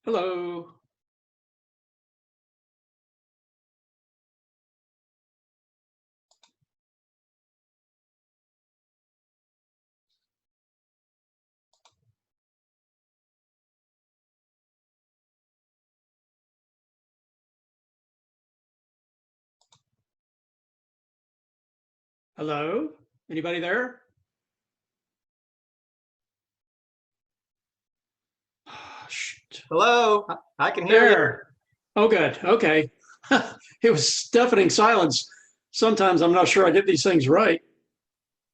Hello. Hello. Anybody there? Oh, shoot. Hello, I can hear you. There. Oh, good. Okay. It was deafening silence. Sometimes I'm not sure I get these things right.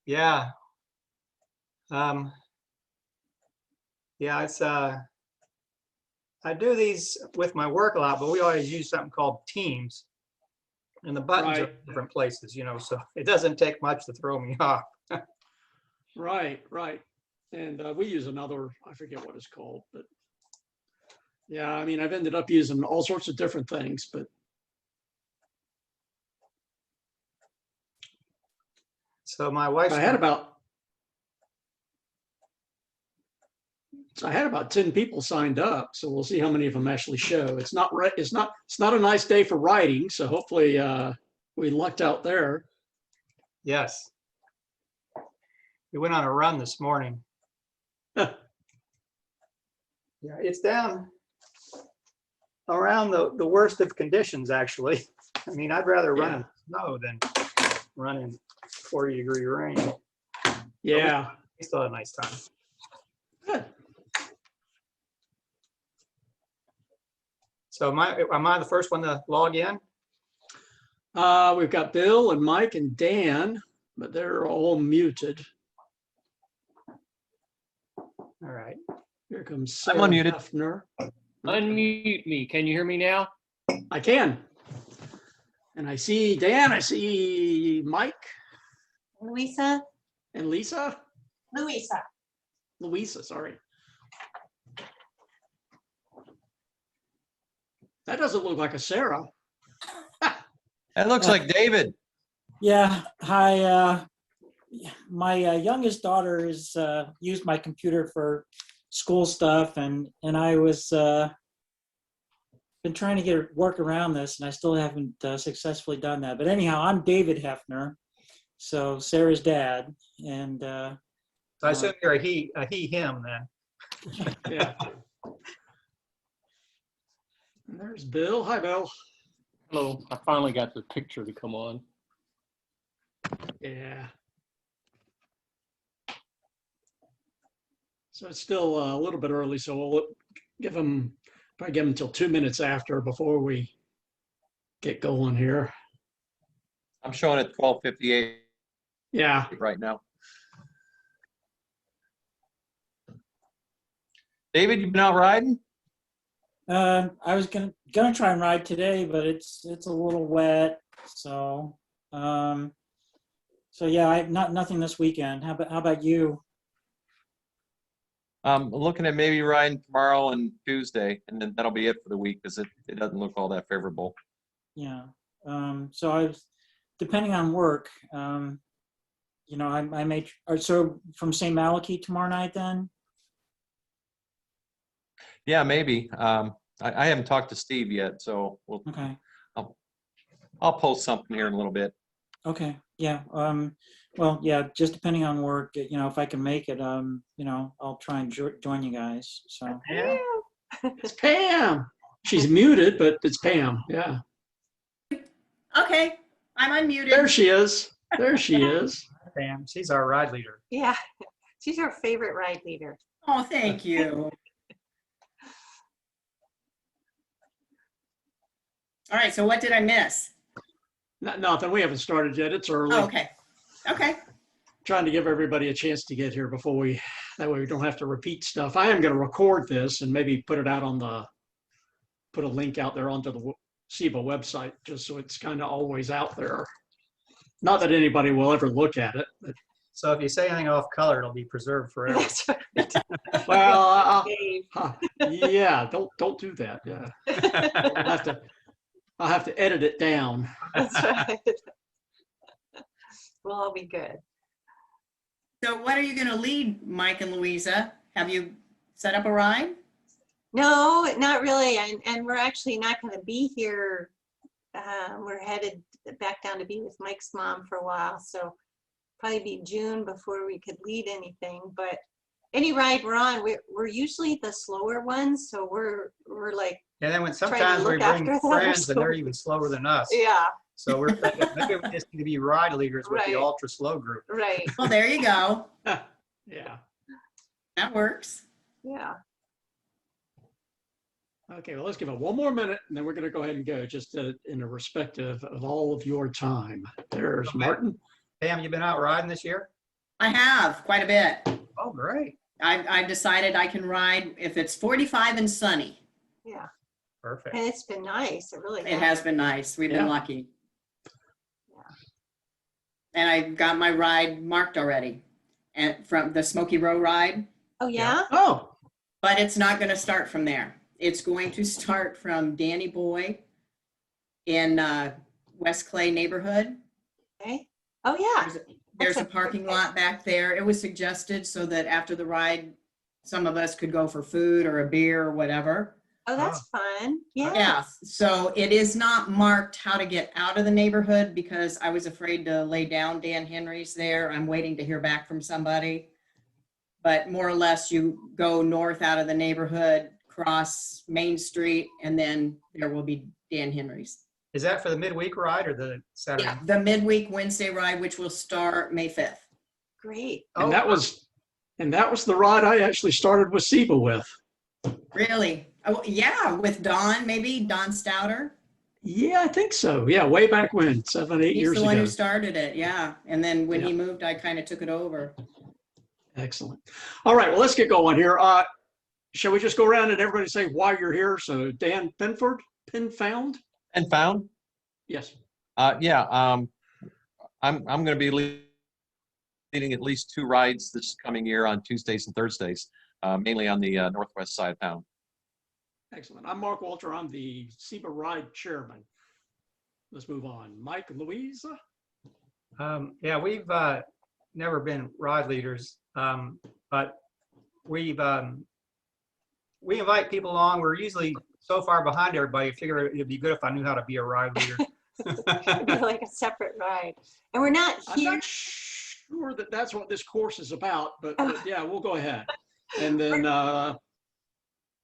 Yeah. Yeah, I do these with my work a lot, but we always use something called Teams. And the buttons are Right. in different places, so it doesn't take much to throw me off. Right. And we use another, I forget what it's called, but yeah, I mean, I've ended up using all sorts of different things, but So my wife's I had about 10 people signed up, so we'll see how many of them actually show. It's not right. It's not a nice day for writing, so hopefully we lucked out there. yes. We went on a run this morning. Yeah, it's down around the worst of conditions, actually. I mean, I'd rather run in snow than run in 40-degree rain. Yeah. We still had a nice time. Good. So am I the first one to log in? We've got Bill and Mike and Dan, but they're all muted. All right. Here comes Sarah I'm unmuted. Hefner. Unmute me. Can you hear me now? I can. And I see Dan, I see Mike Louisa. and Lisa. Louisa. Sorry. That doesn't look like a Sarah. That looks like David. Yeah, hi. My youngest daughter has used my computer for school stuff, and I was been trying to work around this, and I still haven't successfully done that. But anyhow, I'm David Hefner, so Sarah's dad, and So I assume you're a he, him then. Yeah. And there's Bill. Hi, Bill. Hello. I finally got the picture to come on. Yeah. So it's still a little bit early, so we'll probably give them until 2 minutes after before we get going here. I'm showing it 12:58 Yeah. right now. David, you been out riding? I was gonna try and ride today, but it's a little wet, so yeah, nothing this weekend. How about you? I'm looking at maybe riding tomorrow and Tuesday, and then that'll be it for the week because it doesn't look all that favorable. Yeah. So I was, depending on work, I may, so from St. Malachy tomorrow night then? Yeah, maybe. I haven't talked to Steve yet, so Okay. I'll post something here in a little bit. Okay. Yeah. Well, yeah, just depending on work, if I can make it, I'll try and join you guys. So. Yeah. It's Pam. She's muted, but it's Pam. Yeah. Okay, I'm unmuted. There she is. There she is. Pam, she's our ride leader. Yeah, she's our favorite ride leader. Oh, thank you. All right, so what did I miss? Nothing. We haven't started yet. It's early. Oh, okay. Okay. Trying to give everybody a chance to get here before that way we don't have to repeat stuff. I am going to record this and maybe put it out put a link out there onto the CIBA website, just so it's kind of always out there. Not that anybody will ever look at it. But, So if you say anything off color, it'll be preserved forever. That's right. well, Dave. yeah, don't do that. Yeah, I'll have to edit it down. That's right. We'll all be good. So what are you going to lead, Mike and Louisa? Have you set up a ride? No, not really. And we're actually not going to be here. We're headed back down to be with Mike's mom for a while. So probably be June before we could lead anything. But any ride we're on, we're usually the slower ones. So we're like, And then when Trying to sometimes we look bring after them, friends and they're so- even slower than us. yeah, So we're thinking maybe we just need to be ride leaders with the Right. ultra slow group. right. Well, there you go. Yeah. That works. Yeah. Okay, well, let's give it one more minute and then we're going to go ahead and go just in a respective of all of your time. There's Okay. Martin. Pam, you been out riding this year? I have quite a bit. Oh, great. I've decided I can ride if it's 45 and sunny. Yeah. Perfect. And it's been nice. It really It has been nice. We've been Yeah. lucky. Yeah. And I got my ride marked already, and from the Smoky Row ride, Oh, yeah? Oh, but it's not going to start from there. It's going to start from Danny Boy in West Clay neighborhood. Okay. Oh, yeah. There's a That's a parking perfect- lot back there. It was suggested so that after the ride, some of us could go for food or a beer or whatever. Oh, that's fun. Yeah, Yeah. so it is not marked how to get out of the neighborhood because I was afraid to lay down Dan Henry's there. I'm waiting to hear back from somebody. But more or less, you go north out of the neighborhood, cross Main Street, and then there will be Dan Henry's. Is that for the midweek ride or the Saturday? Yeah, the midweek Wednesday ride, which will start May 5th. Great. and Oh, that was the ride I actually started with CIBA with. Really? Oh, yeah, with Don, maybe Don Stouter. Yeah, I think so. Yeah, way back when, 7, 8 He's years the one ago. who started it, yeah. And then when he Yeah. moved, I kind of took it over. Excellent. All right, well, let's get going here. Shall we just go around and everybody say why you're here? So Dan Pinfound? And found? Yes. Yeah, I'm going to be leading at least 2 rides this coming year on Tuesdays and Thursdays, mainly on the northwest side of town. Excellent. I'm Mark Walter. I'm the CIBA Ride Chairman. Let's move on. Mike and Louise? Yeah, we've never been ride leaders, but we invite people along. We're usually so far behind everybody. I figure it'd be good if I knew how to be a ride leader. It'd be like a separate ride. And we're not I'm here. not sure that that's what this course is about, but yeah, we'll go ahead. And then,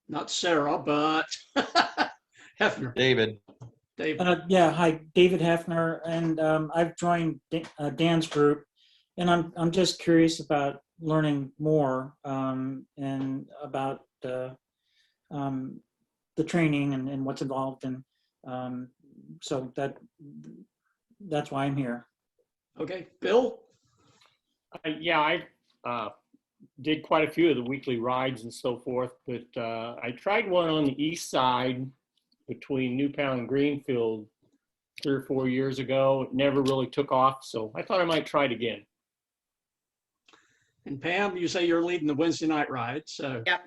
not Sarah, but Hefner. David, Dave. Yeah, hi, David Hefner, and I've joined Dan's group, and I'm just curious about learning more and about the training and what's involved, and so that's why I'm here. Okay, Bill? Yeah, I did quite a few of the weekly rides and so forth, but I tried one on the east side between Newtown and Greenfield 3 or 4 years ago. It never really took off, so I thought I might try it again. And Pam, you say you're leading the Wednesday night ride, so. Yep.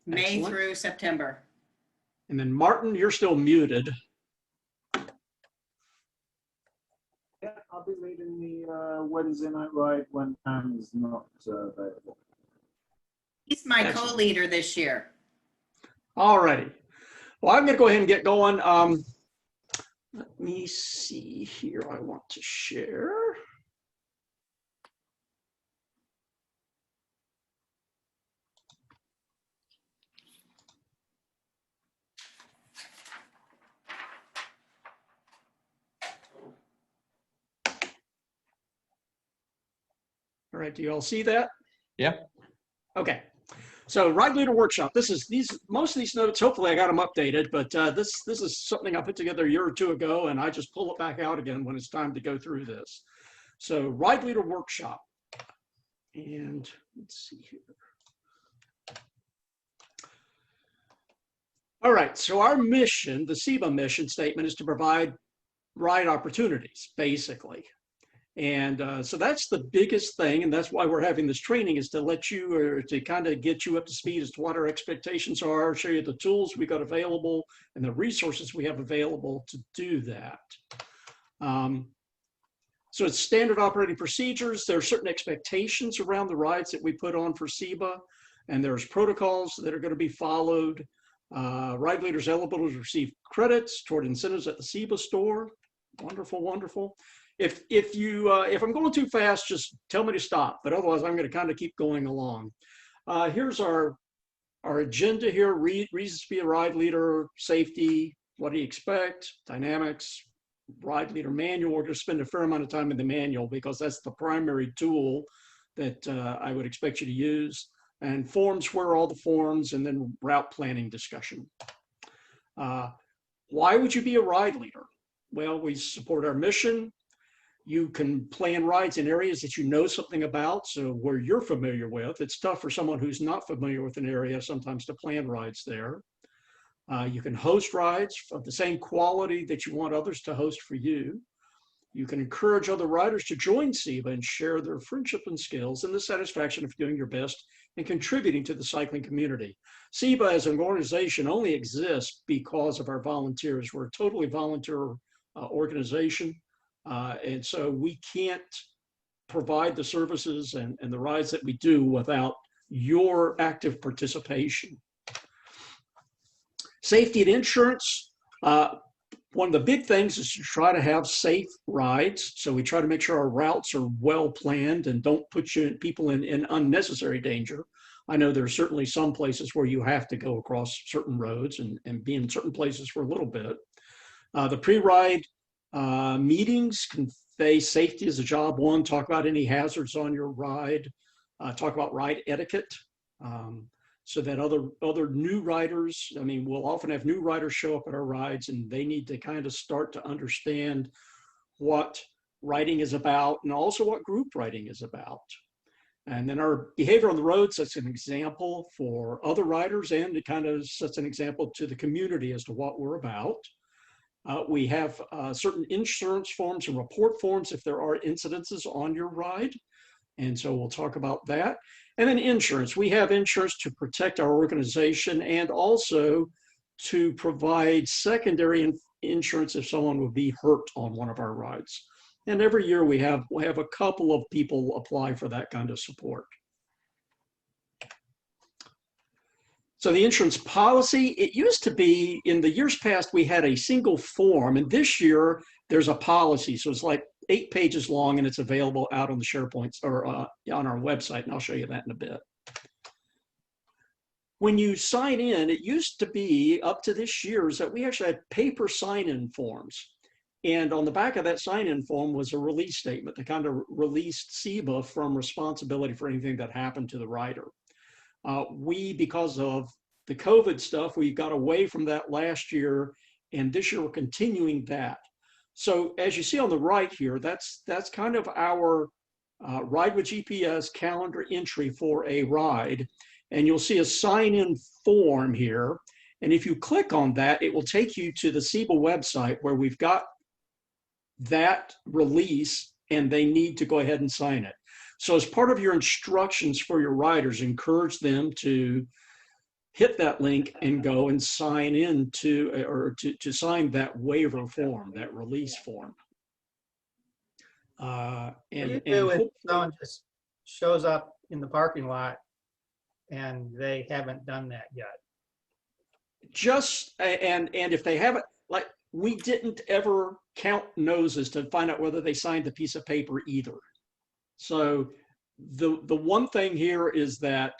May Excellent. through September. And then Martin, you're still muted. Yeah, I'll be leading the Wednesday night ride when Pam's not available. He's my Excellent. co-leader this year. All righty. Well, I'm gonna go ahead and get going. Let me see here. I want to share. All right, do you all see that? Yeah. Okay. So Ride Leader Workshop, most of these notes, hopefully I got them updated, but this is something I put together a year or 2 ago, and I just pull it back out again when it's time to go through this. So Ride Leader Workshop. And let's see here. All right, so our mission, the CIBA mission statement, is to provide ride opportunities, basically. And so that's the biggest thing, and that's why we're having this training, is to let you, or to kind of get you up to speed as to what our expectations are, show you the tools we got available and the resources we have available to do that. So it's standard operating procedures. There are certain expectations around the rides that we put on for CIBA. and there's protocols that are going to be followed. Ride leaders eligible to receive credits toward incentives at the CIBA store. Wonderful, wonderful. If I'm going too fast, just tell me to stop. But otherwise, I'm going to kind of keep going along. Here's our agenda here: reasons to be a ride leader, safety, what do you expect, dynamics, ride leader manual. We're going to spend a fair amount of time in the manual because that's the primary tool that I would expect you to use. And forms, where are all the forms, and then route planning discussion. Why would you be a ride leader? Well, we support our mission. You can plan rides in areas that you know something about, so where you're familiar with. It's tough for someone who's not familiar with an area sometimes to plan rides there. You can host rides of the same quality that you want others to host for you. You can encourage other riders to join CIBA and share their friendship and skills and the satisfaction of doing your best and contributing to the cycling community. CIBA as an organization only exists because of our volunteers. We're a totally volunteer organization. And so we can't provide the services and the rides that we do without your active participation. Safety and insurance. One of the big things is to try to have safe rides. So we try to make sure our routes are well planned and don't put people in unnecessary danger. I know there are certainly some places where you have to go across certain roads and be in certain places for a little bit. The pre-ride meetings convey safety as a job one, talk about any hazards on your ride, talk about ride etiquette. So that other new riders, I mean, we'll often have new riders show up at our rides and they need to kind of start to understand what riding is about and also what group riding is about. And then our behavior on the road sets an example for other riders and it kind of sets an example to the community as to what we're about. We have certain insurance forms and report forms if there are incidences on your ride. And so we'll talk about that. And then insurance. We have insurance to protect our organization and also to provide secondary insurance if someone would be hurt on one of our rides. And every year we have a couple of people apply for that kind of support. So the insurance policy, it used to be in the years past, we had a single form, and this year there's a policy. So it's like 8 pages long and it's available out on the SharePoints or on our website, and I'll show you that in a bit. When you sign in, it used to be up to this year is that we actually had paper sign-in forms. And on the back of that sign-in form was a release statement that kind of released CIBA from responsibility for anything that happened to the rider. Because of the COVID stuff, we got away from that last year, and this year we're continuing that. So as you see on the right here, that's kind of our Ride with GPS calendar entry for a ride. And you'll see a sign-in form here. And if you click on that, it will take you to the CIBA website where we've got that release and they need to go ahead and sign it. So as part of your instructions for your riders, encourage them to hit that link and go and sign in to sign that waiver form, that release form. What do you do if someone just shows up in the parking lot and they haven't done that yet? And if they haven't, like, we didn't ever count noses to find out whether they signed the piece of paper either. So the one thing here is that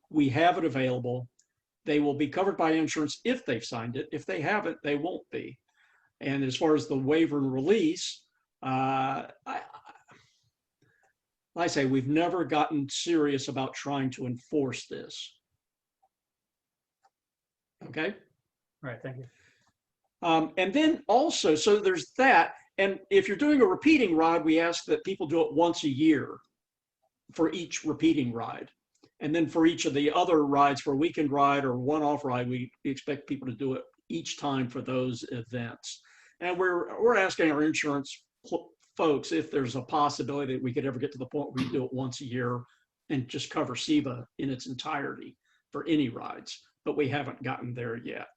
we have it available. They will be covered by insurance if they've signed it. If they haven't, they won't be. And as far as the waiver and release, I say we've never gotten serious about trying to enforce this. Okay. All right, thank you. And then also, so there's that. And if you're doing a repeating ride, we ask that people do it once a year for each repeating ride. And then for each of the other rides, for a weekend ride or one-off ride, we expect people to do it each time for those events. And we're asking our insurance folks if there's a possibility that we could ever get to the point where we do it once a year and just cover CIBA in its entirety for any rides, but we haven't gotten there yet.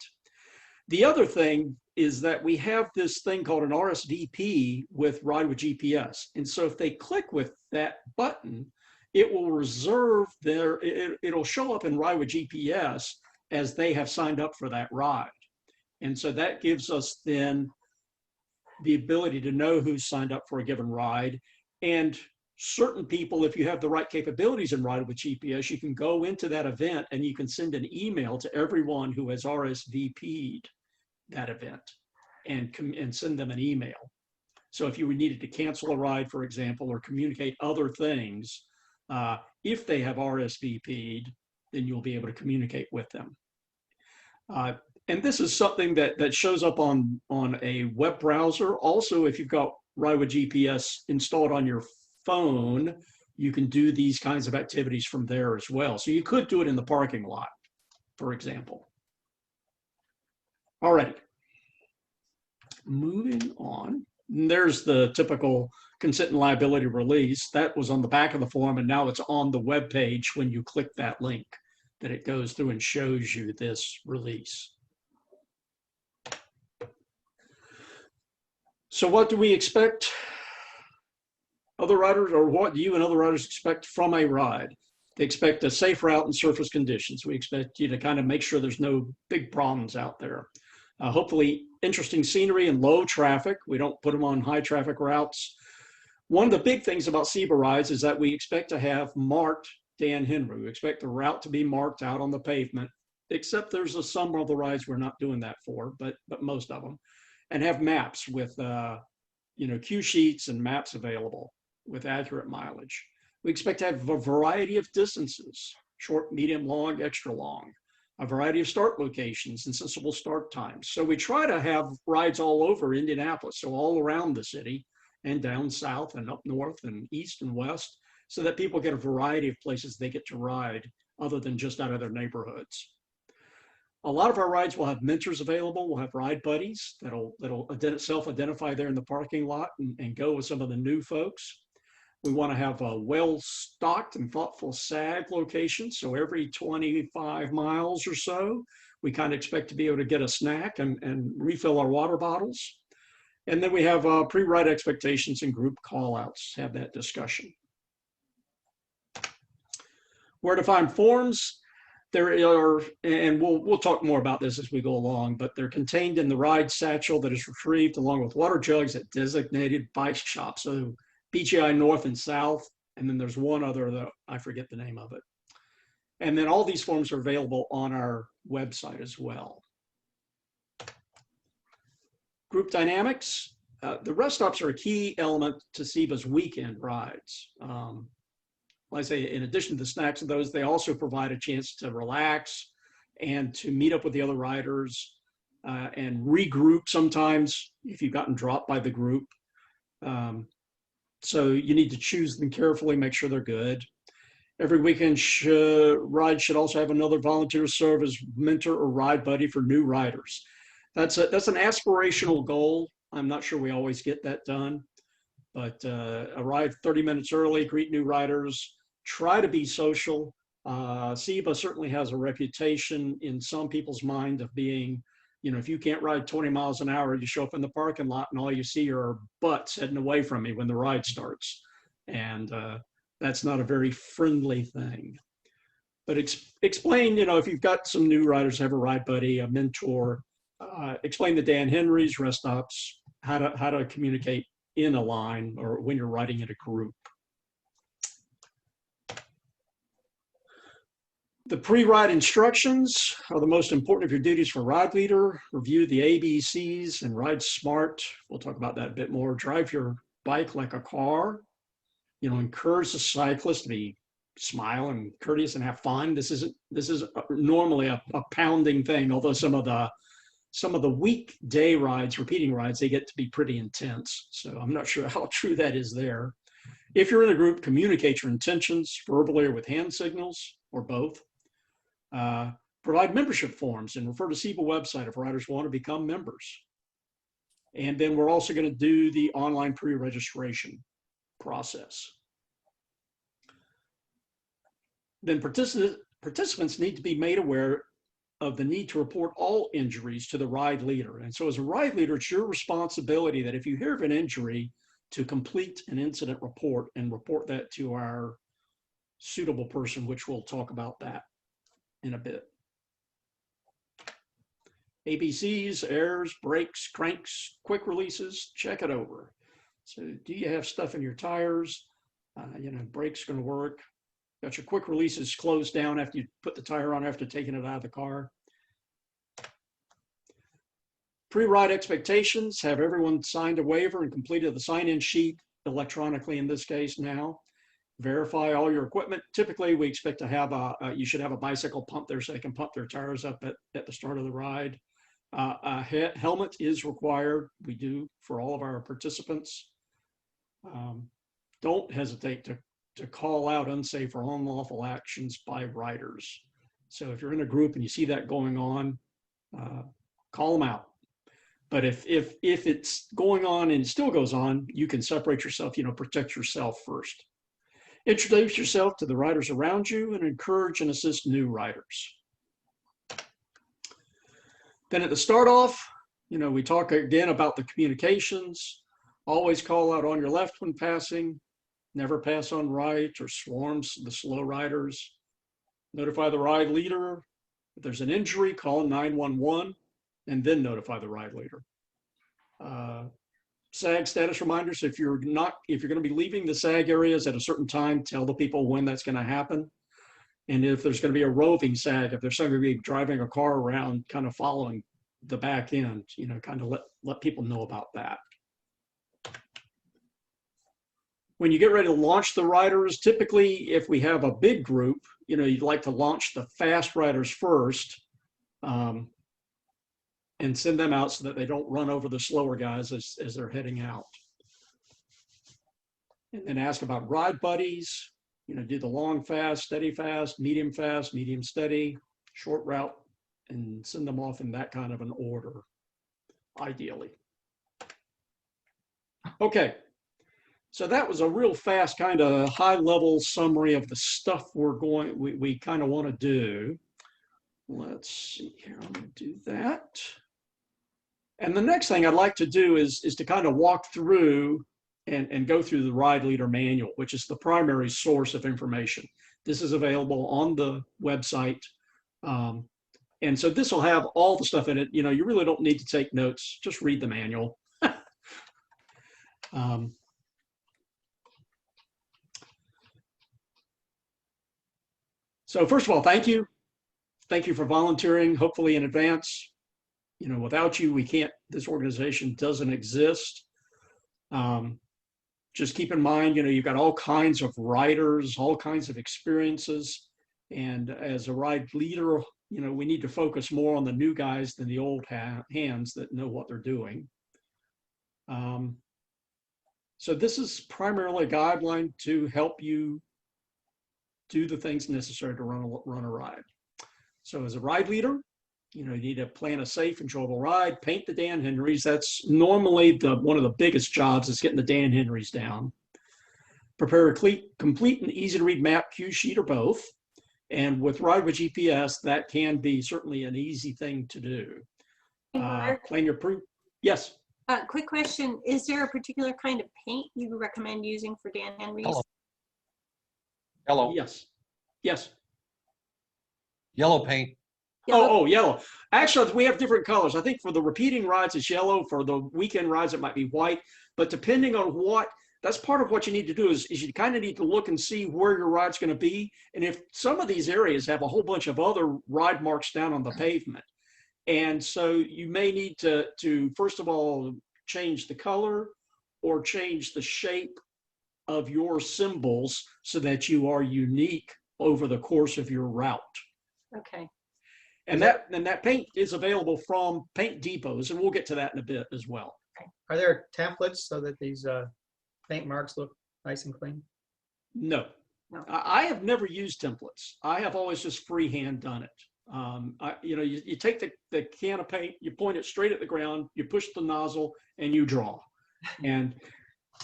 The other thing is that we have this thing called an RSVP with Ride with GPS. And so if they click with that button, it will reserve it'll show up in Ride with GPS as they have signed up for that ride. And so that gives us then the ability to know who's signed up for a given ride. And certain people, if you have the right capabilities in Ride with GPS, you can go into that event and you can send an email to everyone who has RSVP'd that event and send them an email. So if you needed to cancel a ride, for example, or communicate other things, if they have RSVP'd, then you'll be able to communicate with them. And this is something that shows up on a web browser. Also, if you've got Ride with GPS installed on your phone, you can do these kinds of activities from there as well. So you could do it in the parking lot, for example. All right. Moving on. There's the typical consent and liability release. That was on the back of the form, and now it's on the web page when you click that link, that it goes through and shows you this release. So what do we expect other riders, or what do you and other riders expect from a ride? They expect a safe route and surface conditions. We expect you to kind of make sure there's no big problems out there. Hopefully interesting scenery and low traffic. We don't put them on high traffic routes. One of the big things about CIBA Rides is that we expect to have marked Dan Henry. We expect the route to be marked out on the pavement, except there's some of the rides we're not doing that for, but most of them, and have maps with cue sheets and maps available with accurate mileage. We expect to have a variety of distances, short, medium, long, extra long, a variety of start locations and sensible start times. So we try to have rides all over Indianapolis, so all around the city and down south and up north and east and west, so that people get a variety of places they get to ride other than just out of their neighborhoods. A lot of our rides will have mentors available. We'll have ride buddies that'll self-identify there in the parking lot and go with some of the new folks. We want to have a well-stocked and thoughtful SAG location. So every 25 miles or so, we kind of expect to be able to get a snack and refill our water bottles. And then we have pre-ride expectations and group call-outs, have that discussion. Where to find forms? There are, and we'll talk more about this as we go along, but they're contained in the ride satchel that is retrieved along with water jugs at designated bike shops. So BGI North and South, and then there's one other that I forget the name of it. And then all these forms are available on our website as well. Group dynamics. The rest stops are a key element to CIBA's weekend rides. Like I say, in addition to the snacks of those, they also provide a chance to relax and to meet up with the other riders and regroup sometimes if you've gotten dropped by the group. So you need to choose them carefully, make sure they're good. Every weekend ride should also have another volunteer to serve as mentor or ride buddy for new riders. That's an aspirational goal. I'm not sure we always get that done, but arrive 30 minutes early, greet new riders, try to be social. CIBA certainly has a reputation in some people's mind of being, if you can't ride 20 miles an hour, you show up in the parking lot and all you see are butts heading away from me when the ride starts. And that's not a very friendly thing. But explain, if you've got some new riders, have a ride buddy, a mentor, explain the Dan Henry's, rest stops, how to communicate in a line or when you're riding in a group. The pre-ride instructions are the most important of your duties for ride leader. Review the ABCs and ride smart. We'll talk about that a bit more. Drive your bike like a car. Encourage the cyclist to be smile and courteous and have fun. This is normally a pounding thing, although some of the weekday rides, repeating rides, they get to be pretty intense. So I'm not sure how true that is there. If you're in a group, communicate your intentions verbally or with hand signals or both. Provide membership forms and refer to CIBA website if riders want to become members. And then we're also going to do the online pre-registration process. Then participants need to be made aware of the need to report all injuries to the ride leader. And so as a ride leader, it's your responsibility that if you hear of an injury, to complete an incident report and report that to our suitable person, which we'll talk about that in a bit. ABCs, airs, brakes, cranks, quick releases, check it over. So do you have stuff in your tires? Brakes going to work. Got your quick releases closed down after you put the tire on after taking it out of the car. Pre-ride expectations, have everyone signed a waiver and completed the sign-in sheet electronically in this case now. Verify all your equipment. Typically, we expect to have you should have a bicycle pump there so they can pump their tires up at the start of the ride. A helmet is required. We do for all of our participants. Don't hesitate to call out unsafe or unlawful actions by riders. So if you're in a group and you see that going on, call them out. But if it's going on and it still goes on, you can separate yourself, protect yourself first. Introduce yourself to the riders around you and encourage and assist new riders. Then at the start off, we talk again about the communications. Always call out on your left when passing. Never pass on right or swarms the slow riders. Notify the ride leader. If there's an injury, call 911 and then notify the ride leader. SAG status reminders. If you're going to be leaving the SAG areas at a certain time, tell the people when that's going to happen. And if there's going to be a roving SAG, if there's somebody going to be driving a car around, kind of following the back end, kind of let people know about that. When you get ready to launch the riders, typically if we have a big group, you'd like to launch the fast riders first and send them out so that they don't run over the slower guys as they're heading out. And then ask about ride buddies, do the long fast, medium steady, short route, and send them off in that kind of an order, ideally. Okay. So that was a real fast kind of high level summary of the stuff we kind of want to do. Let's see here, I'm going to do that. And the next thing I'd like to do is to kind of walk through and go through the ride leader manual, which is the primary source of information. This is available on the website. And so this will have all the stuff in it. You really don't need to take notes, just read the manual. So first of all, thank you. Thank you for volunteering, hopefully in advance. Without you, this organization doesn't exist. Just keep in mind, you've got all kinds of riders, all kinds of experiences. And as a ride leader, we need to focus more on the new guys than the old hands that know what they're doing. So this is primarily a guideline to help you do the things necessary to run a ride. So as a ride leader, you need to plan a safe, enjoyable ride, paint the Dan Henrys. That's normally one of the biggest jobs is getting the Dan Henrys down. Prepare a complete and easy to read map, cue sheet, or both. And with Ride with GPS, that can be certainly an easy thing to do. Plan your yes. Quick question. Is there a particular kind of paint you recommend using for Dan Henrys? Yellow. Yes. Yes. Yellow paint. Yellow. Oh, yellow. Actually, we have different colors. I think for the repeating rides, it's yellow. For the weekend rides, it might be white. But depending on that's part of what you need to do is you kind of need to look and see where your ride's going to be. And if some of these areas have a whole bunch of other ride marks down on the pavement. And so you may need to first of all, change the color or change the shape of your symbols so that you are unique over the course of your route. Okay. And that paint is available from paint depots, and we'll get to that in a bit as well. Are there templates so that these paint marks look nice and clean? No. I have never used templates. I have always just freehand done it. You take the can of paint, you point it straight at the ground, you push the nozzle, and you draw. And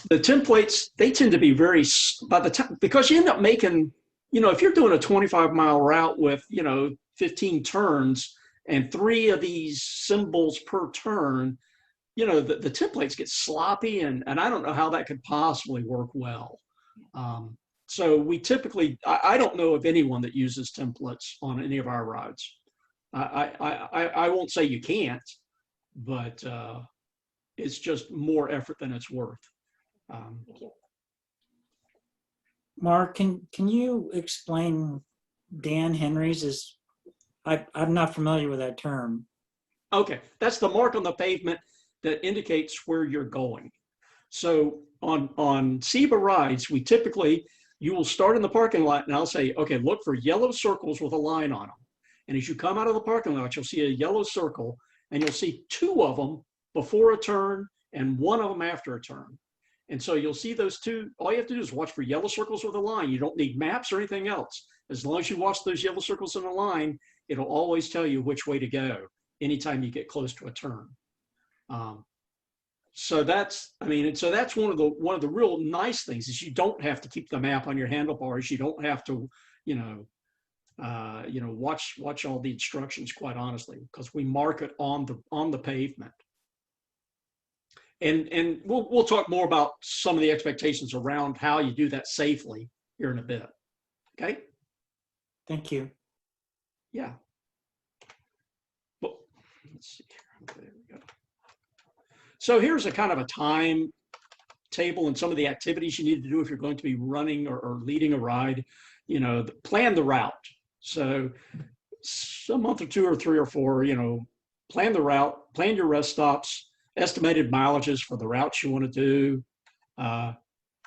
the templates, they tend to be very, by the time, because you end up making, if you're doing a 25-mile route with, 15 turns and 3 of these symbols per turn, the templates get sloppy, and I don't know how that could possibly work well. So we typically, I don't know of anyone that uses templates on any of our rides. I won't say you can't, but it's just more effort than it's worth. Mark, can you explain Dan Henry's? I'm not familiar with that term. Okay, that's the mark on the pavement that indicates where you're going. So on CIBA Rides, we typically, you will start in the parking lot and I'll say, okay, look for yellow circles with a line on them. And as you come out of the parking lot, you'll see a yellow circle and you'll see 2 of them before a turn and 1 of them after a turn. And so you'll see those 2, all you have to do is watch for yellow circles with a line. You don't need maps or anything else. As long as you watch those yellow circles in a line, it'll always tell you which way to go anytime you get close to a turn. So that's, I mean, and so that's one of the real nice things is you don't have to keep the map on your handlebars. You don't have to, watch all the instructions, quite honestly, because we mark it on the pavement. And we'll talk more about some of the expectations around how you do that safely here in a bit. Okay. Thank you. Yeah. Well, let's see. Okay, there we go. So here's a kind of a time table and some of the activities you need to do if you're going to be running or leading a ride. Plan the route. So a month or 2 or 3 or 4, plan the route, plan your rest stops, estimated mileages for the routes you want to do.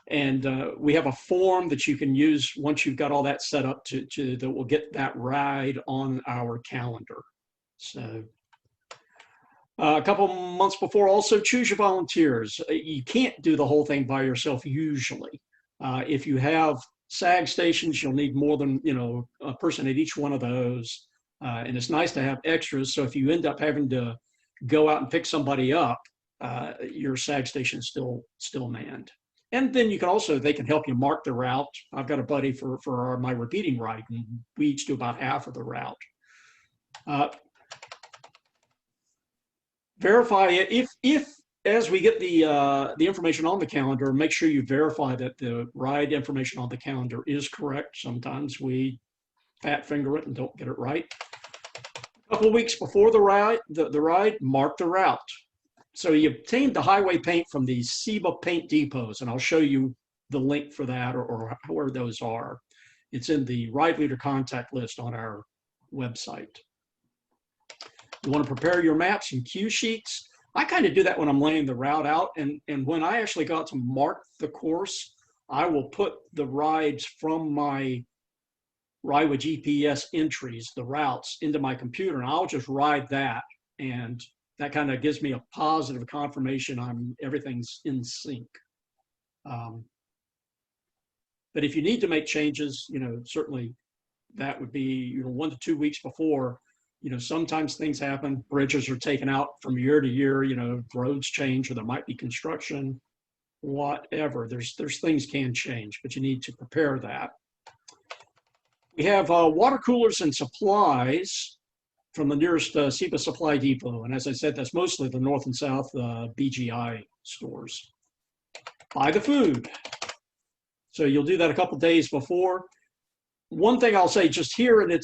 And we have a form that you can use once you've got all that set up that will get that ride on our calendar. So a couple months before, also choose your volunteers. You can't do the whole thing by yourself usually. If you have SAG stations, you'll need more than a person at each one of those. And it's nice to have extras. So if you end up having to go out and pick somebody up, your SAG station is still manned. And then you can also, they can help you mark the route. I've got a buddy for my repeating ride, and we each do about half of the route. Verify if as we get the information on the calendar, make sure you verify that the ride information on the calendar is correct. Sometimes we fat finger it and don't get it right. A couple of weeks before the ride, mark the route. So you obtained the highway paint from the CIBA paint depots, and I'll show you the link for that or where those are. It's in the ride leader contact list on our website. You want to prepare your maps and cue sheets. I kind of do that when I'm laying the route out, and when I actually got to mark the course, I will put the rides from my ride with GPS entries, the routes, into my computer, and I'll just ride that, and that kind of gives me a positive confirmation everything's in sync. But if you need to make changes, certainly that would be 1 to 2 weeks before. Sometimes things happen, bridges are taken out from year to year, roads change, or there might be construction, whatever. There's things can change, but you need to prepare that. We have water coolers and supplies from the nearest CIBA supply depot. And as I said, that's mostly the North and South BGI stores. Buy the food. So you'll do that a couple days before. One thing I'll say just here, and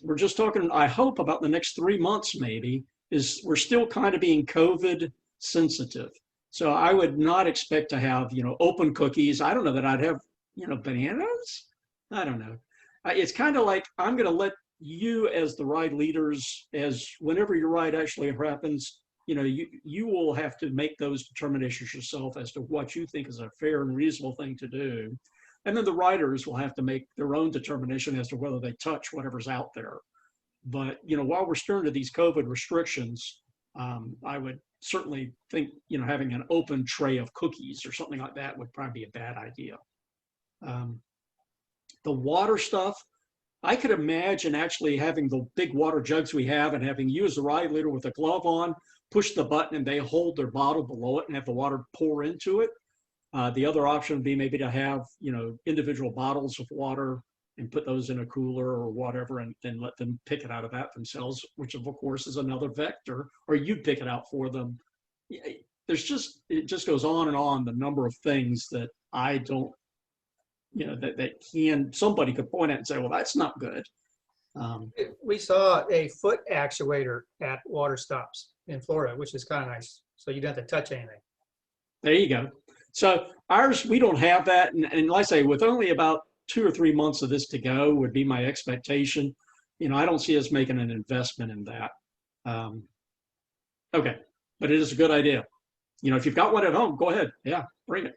we're just talking, I hope, about the next 3 months maybe, is we're still kind of being COVID sensitive. So I would not expect to have, open cookies. I don't know that I'd have, bananas. I don't know. It's kind of like, I'm going to let you as the ride leaders, as whenever your ride actually happens, you will have to make those determinations yourself as to what you think is a fair and reasonable thing to do. And then the riders will have to make their own determination as to whether they touch whatever's out there. But, while we're still under these COVID restrictions, I would certainly think, having an open tray of cookies or something like that would probably be a bad idea. The water stuff, I could imagine actually having the big water jugs we have and having you as the ride leader with a glove on, push the button and they hold their bottle below it and have the water pour into it. The other option would be maybe to have, individual bottles of water and put those in a cooler or whatever, and then let them pick it out of that themselves, which of course is another vector, or you pick it out for them. It just goes on and on, the number of things that I don't you know, that somebody could point at and say, well, that's not good. We saw a foot actuator at water stops in Florida, which is kind of nice. So you don't have to touch anything. There you go. So ours, we don't have that. And like I say, with only about 2 or 3 months of this to go would be my expectation. You know, I don't see us making an investment in that. Okay, but it is a good idea. You know, if you've got one at home, go ahead. Yeah, bring it.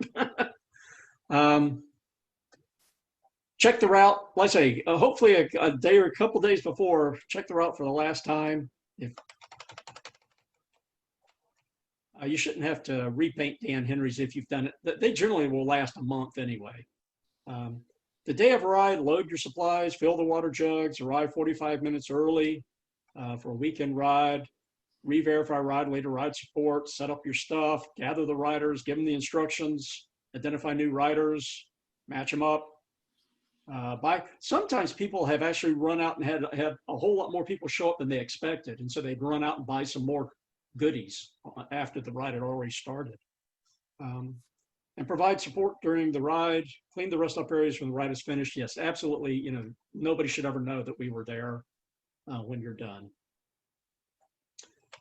Check the route. Like I say, hopefully a day or a couple days before, check the route for the last time. If you shouldn't have to repaint Dan Henry's if you've done it. They generally will last a month anyway. The day of a ride, load your supplies, fill the water jugs, arrive 45 minutes early for a weekend ride, re-verify ride, later ride support, set up your stuff, gather the riders, give them the instructions, identify new riders, match them up. Sometimes people have actually run out and had a whole lot more people show up than they expected. And so they'd run out and buy some more goodies after the ride had already started. And provide support during the ride, clean the rest up areas when the ride is finished. Yes, absolutely. You know, nobody should ever know that we were there when you're done.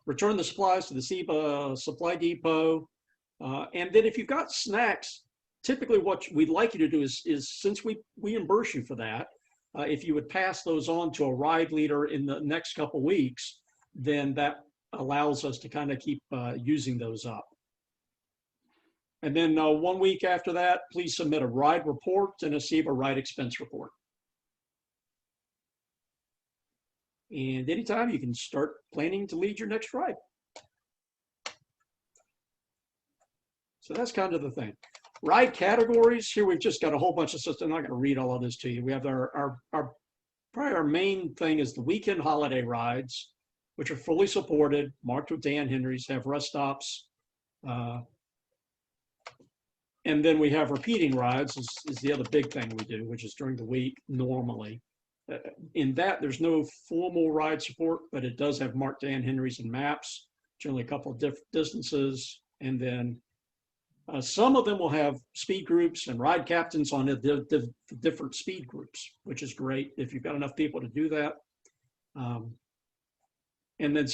Return the supplies to the CIBA supply depot. And then if you've got snacks, typically what we'd like you to do is since we reimburse you for that, if you would pass those on to a ride leader in the next couple weeks, then that allows us to kind of keep using those up. And then 1 week after that, please submit a ride report and a CIBA ride expense report. And anytime you can start planning to lead your next ride. So that's kind of the thing. Ride categories, here we've just got a whole bunch of systems. I'm not going to read all of this to you. We have probably our main thing is the weekend holiday rides, which are fully supported, marked with Dan Henry's, have rest stops. And then we have repeating rides is the other big thing we do, which is during the week normally. In that, there's no formal ride support, but it does have marked Dan Henry's and maps, generally a couple of different distances. And then some of them will have speed groups and ride captains on the different speed groups, which is great if you've got enough people to do that. And then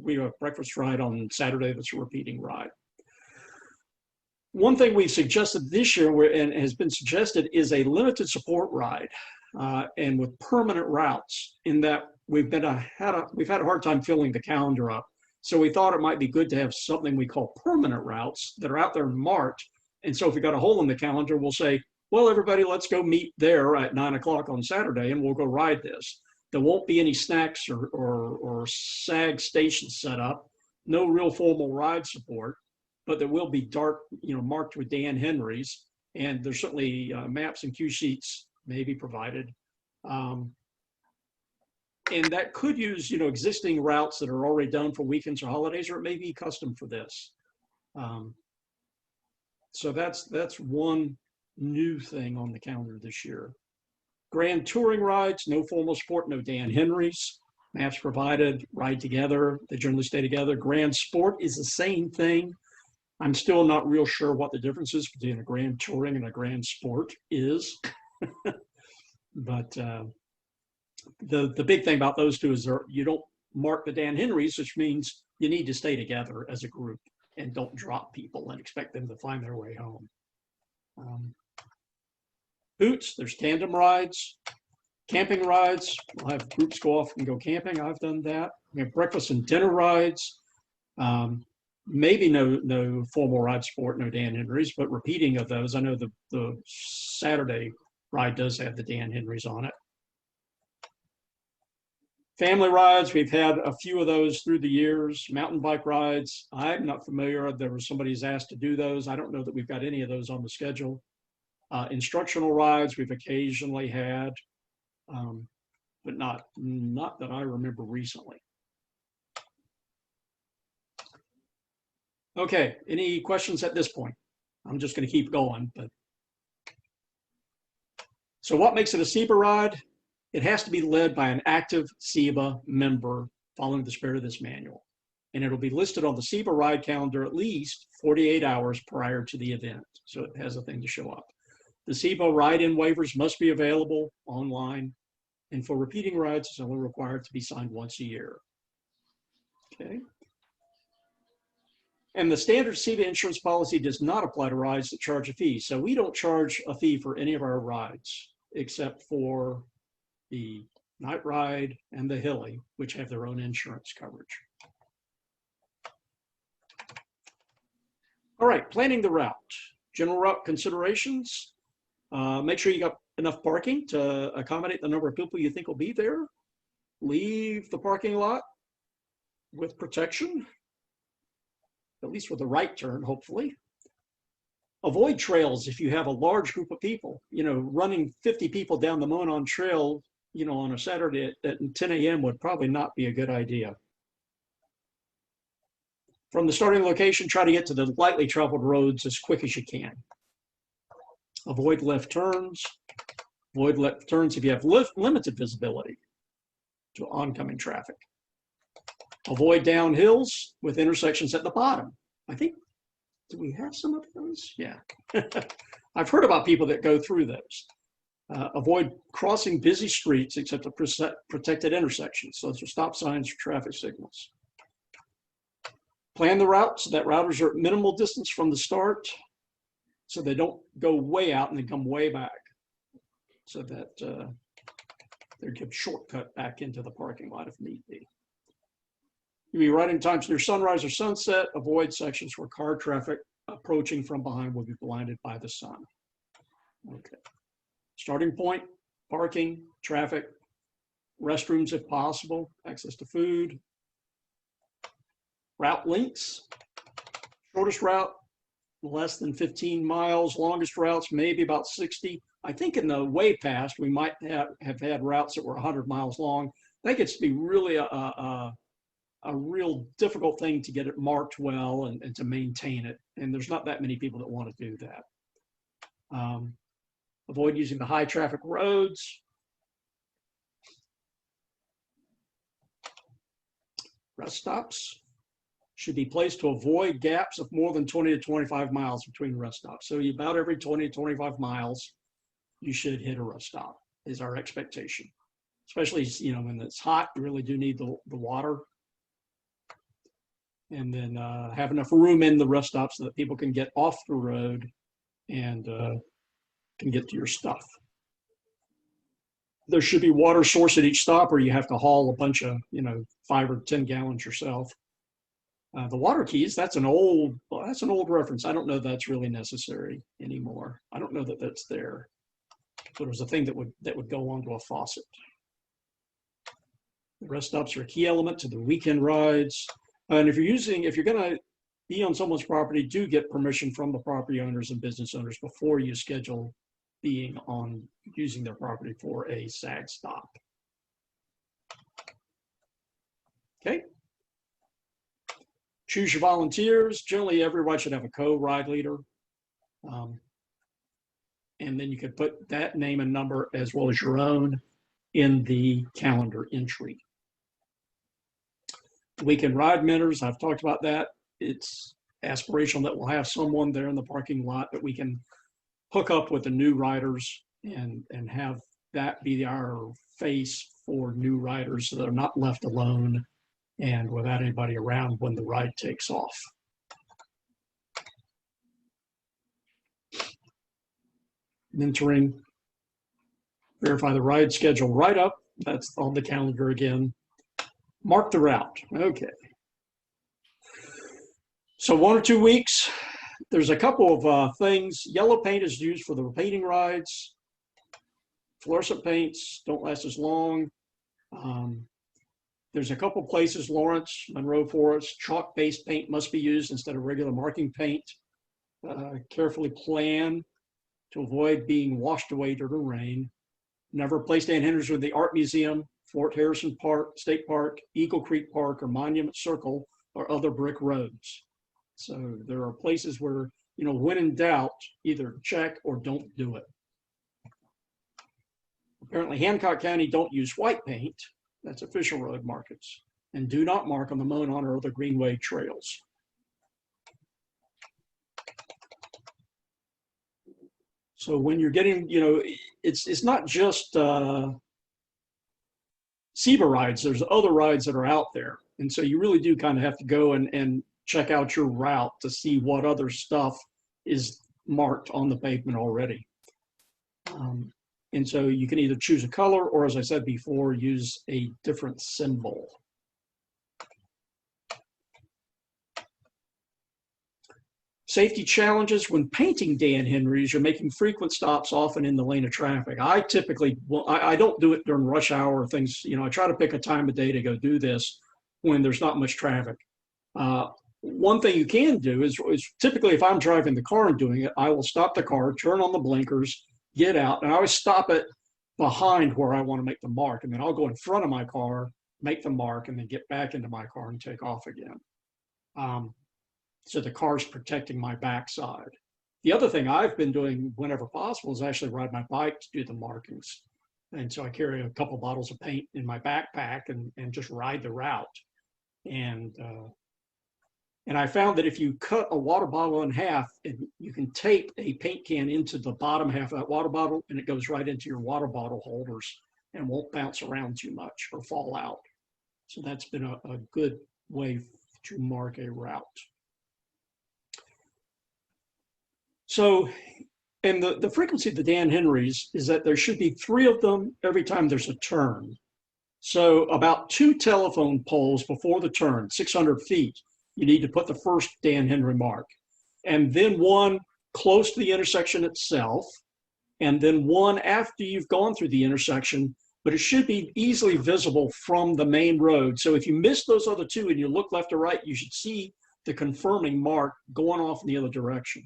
we have a breakfast ride on Saturday that's a repeating ride. One thing we've suggested this year and has been suggested is a limited support ride and with permanent routes, in that we've had a hard time filling the calendar up. So we thought it might be good to have something we call permanent routes that are out there marked. And so if we got a hole in the calendar, we'll say, well, everybody, let's go meet there at 9 o'clock on Saturday and we'll go ride this. There won't be any snacks or SAG stations set up, no real formal ride support, but there will be marked with Dan Henry's, and there's certainly maps and cue sheets may be provided. And that could use, existing routes that are already done for weekends or holidays, or it may be custom for this. So that's one new thing on the calendar this year. Grand touring rides, no formal support, no Dan Henry's. Maps provided, ride together. They generally stay together. Grand sport is the same thing. I'm still not real sure what the difference is between a grand touring and a grand sport is. But the big thing about those two is you don't mark the Dan Henry's, which means you need to stay together as a group and don't drop people and expect them to find their way home. Boots, there's tandem rides, camping rides. We'll have groups go off and go camping. I've done that. We have breakfast and dinner rides. Maybe no formal ride support, no Dan Henry's, but repeating of those. I know the Saturday ride does have the Dan Henry's on it. Family rides, we've had a few of those through the years. Mountain bike rides, I'm not familiar. There was somebody who's asked to do those. I don't know that we've got any of those on the schedule. Instructional rides we've occasionally had, but not that I remember recently. Okay, any questions at this point? I'm just going to keep going. So what makes it a CIBA ride? It has to be led by an active CIBA member following the spirit of this manual. And it'll be listed on the CIBA ride calendar at least 48 hours prior to the event. So it has a thing to show up. The CIBA ride-in waivers must be available online, and for repeating rides, it's only required to be signed once a year. Okay. And the standard CIBA insurance policy does not apply to rides that charge a fee. So we don't charge a fee for any of our rides except for the night ride and the hilly, which have their own insurance coverage. All right, planning the route. General route considerations. Make sure you got enough parking to accommodate the number of people you think will be there. Leave the parking lot with protection, at least with the right turn, hopefully. Avoid trails if you have a large group of people. You know, running 50 people down the Monon Trail, you know, on a Saturday at 10 a.m. would probably not be a good idea. From the starting location, try to get to the lightly traveled roads as quick as you can. Avoid left turns. Avoid left turns if you have limited visibility to oncoming traffic. Avoid downhills with intersections at the bottom. I think, do we have some of those? Yeah. I've heard about people that go through those. Avoid crossing busy streets except at protected intersections. So those are stop signs or traffic signals. Plan the route so that routers are at minimal distance from the start so they don't go way out and then come way back, so that they can shortcut back into the parking lot if need be. You'll be riding times near sunrise or sunset. Avoid sections where car traffic approaching from behind will be blinded by the sun. Okay. Starting point, parking, traffic, restrooms if possible, access to food. Route links. Shortest route, less than 15 miles. Longest routes, maybe about 60. I think in the way past, we might have had routes that were 100 miles long. That gets to be really a real difficult thing to get it marked well and to maintain it. And there's not that many people that want to do that. Avoid using the high traffic roads. Rest stops should be placed to avoid gaps of more than 20 to 25 miles between rest stops. So about every 20 to 25 miles, you should hit a rest stop is our expectation. Especially, you know, when it's hot, you really do need the water. And then have enough room in the rest stop so that people can get off the road and can get to your stuff. There should be water source at each stop, or you have to haul a bunch of, you know, 5 or 10 gallons yourself. The water keys, that's an old reference. I don't know that's really necessary anymore. I don't know that that's there. But it was a thing that would go onto a faucet. The rest stops are a key element to the weekend rides. And if you're going to be on someone's property, do get permission from the property owners and business owners before you schedule using their property for a SAG stop. Okay. Choose your volunteers. Generally, every ride should have a co-ride leader. And then you could put that name and number as well as your own in the calendar entry. Weekend ride mentors, I've talked about that. It's aspirational that we'll have someone there in the parking lot that we can hook up with the new riders and have that be our face for new riders so they're not left alone and without anybody around when the ride takes off. Mentoring, verify the ride schedule right up. That's on the calendar again. Mark the route. Okay. So 1 or 2 weeks. There's a couple of things. Yellow paint is used for the repeating rides. Fluorescent paints don't last as long. There's a couple places, Lawrence, Monroe Forest, chalk-based paint must be used instead of regular marking paint. Carefully plan to avoid being washed away during the rain. Never place Dan Henry's with the Art Museum, Fort Harrison Park, State Park, Eagle Creek Park, or Monument Circle, or other brick roads. So there are places where, you know, when in doubt, either check or don't do it. Apparently Hancock County don't use white paint. That's official road markings. And do not mark on the Monon or other greenway trails. So when you're getting, it's not just CIBA rides, there's other rides that are out there. And so you really do kind of have to go and check out your route to see what other stuff is marked on the pavement already. And so you can either choose a color or, as I said before, use a different symbol. Safety challenges when painting Dan Henrys, you're making frequent stops often in the lane of traffic. I typically, I don't do it during rush hour or things, I try to pick a time of day to go do this when there's not much traffic. One thing you can do is typically if I'm driving the car and doing it, I will stop the car, turn on the blinkers, get out, and I always stop it behind where I want to make the mark. And then I'll go in front of my car, make the mark, and then get back into my car and take off again. So the car's protecting my backside. The other thing I've been doing whenever possible is actually ride my bike to do the markings. And so I carry a couple bottles of paint in my backpack and just ride the route. And I found that if you cut a water bottle in half, you can tape a paint can into the bottom half of that water bottle, and it goes right into your water bottle holders and won't bounce around too much or fall out. So that's been a good way to mark a route. So, and the frequency of the Dan Henrys is that there should be 3 of them every time there's a turn. So about 2 telephone poles before the turn, 600 feet, you need to put the first Dan Henry mark. And then 1 close to the intersection itself, and then 1 after you've gone through the intersection, but it should be easily visible from the main road. So if you miss those other 2 and you look left or right, you should see the confirming mark going off in the other direction.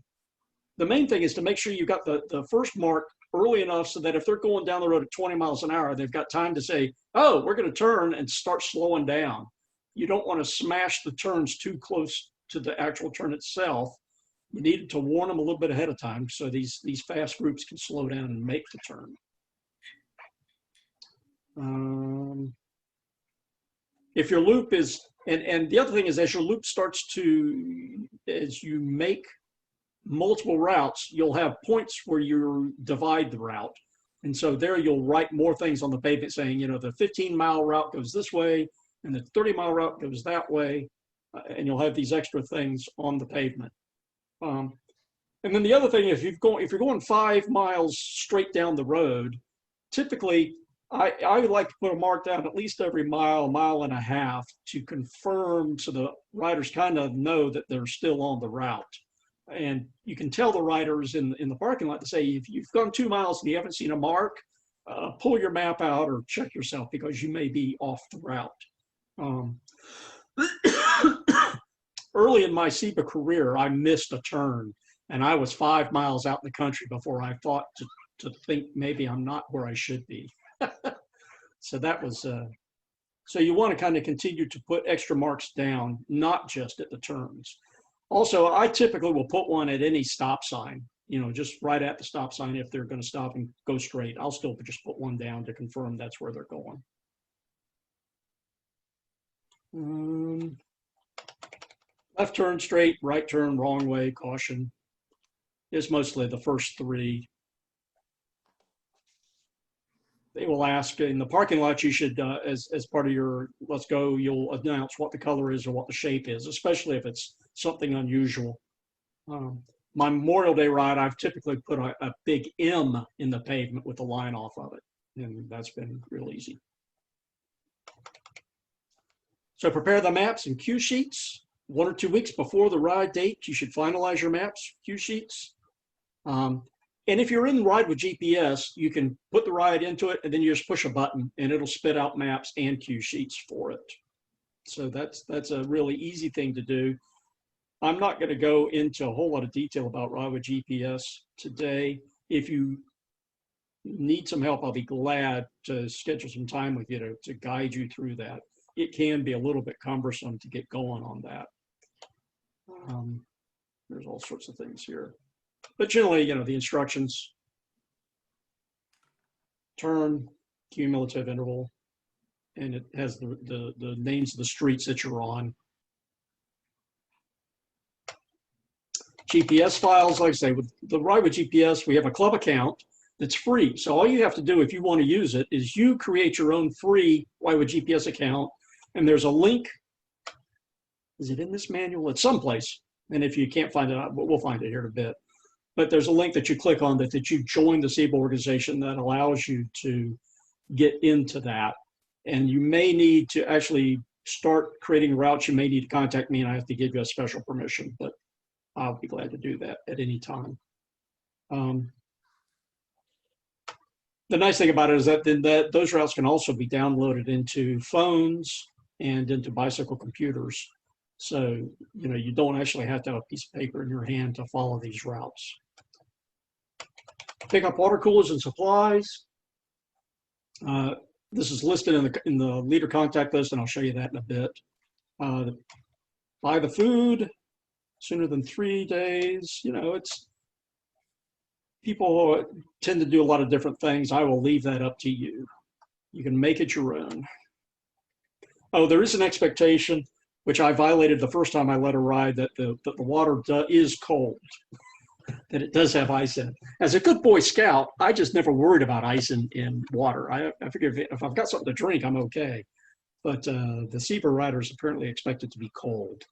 The main thing is to make sure you got the first mark early enough so that if they're going down the road at 20 miles an hour, they've got time to say, oh, we're going to turn and start slowing down. You don't want to smash the turns too close to the actual turn itself. You need to warn them a little bit ahead of time so these fast groups can slow down and make the turn. If your loop is, and the other thing is as your loop starts to, as you make multiple routes, you'll have points where you divide the route. And so there you'll write more things on the pavement saying, the 15-mile route goes this way and the 30-mile route goes that way. And you'll have these extra things on the pavement. And then the other thing, if you're going 5 miles straight down the road, typically I would like to put a mark down at least every mile and a half to confirm so the riders kind of know that they're still on the route. And you can tell the riders in the parking lot to say, if you've gone 2 miles and you haven't seen a mark, pull your map out or check yourself because you may be off the route. Early in my CIBA career, I missed a turn and I was 5 miles out in the country before I thought to think maybe I'm not where I should be. So that was, so you want to kind of continue to put extra marks down, not just at the turns. Also, I typically will put one at any stop sign, just right at the stop sign. If they're going to stop and go straight, I'll still just put one down to confirm that's where they're going. Left turn straight, right turn wrong way, caution is mostly the first 3. They will ask in the parking lot, you should, as part of your let's go, you'll announce what the color is or what the shape is, especially if it's something unusual. My Memorial Day ride, I've typically put a big M in the pavement with a line off of it, and that's been real easy. So prepare the maps and cue sheets. 1 or 2 weeks before the ride date, you should finalize your maps, cue sheets. And if you're in Ride with GPS, you can put the ride into it and then you just push a button and it'll spit out maps and cue sheets for it. So that's a really easy thing to do. I'm not going to go into a whole lot of detail about Ride with GPS today. If you need some help, I'll be glad to schedule some time with you to guide you through that. It can be a little bit cumbersome to get going on that. There's all sorts of things here. But generally, the instructions, turn, cumulative interval, and it has the names of the streets that you're on. GPS files, like I say, with the Ride with GPS, we have a club account that's free. So all you have to do if you want to use it is you create your own free Ride with GPS account, and there's a link. Is it in this manual? It's someplace. And if you can't find it, we'll find it here in a bit. But there's a link that you click on that you join the CIBA organization that allows you to get into that. And you may need to actually start creating routes. You may need to contact me and I have to give you a special permission, but I'll be glad to do that at any time. The nice thing about it is that those routes can also be downloaded into phones and into bicycle computers. So, you know, you don't actually have to have a piece of paper in your hand to follow these routes. Pick up water coolers and supplies. This is listed in the leader contact list, and I'll show you that in a bit. Buy the food sooner than 3 days. You know, people tend to do a lot of different things. I will leave that up to you. You can make it your own. Oh, there is an expectation, which I violated the first time I led a ride, that the water is cold, that it does have ice in it. As a good Boy Scout, I just never worried about ice in water. I figure if I've got something to drink, I'm okay. But the CIBA riders apparently expect it to be cold.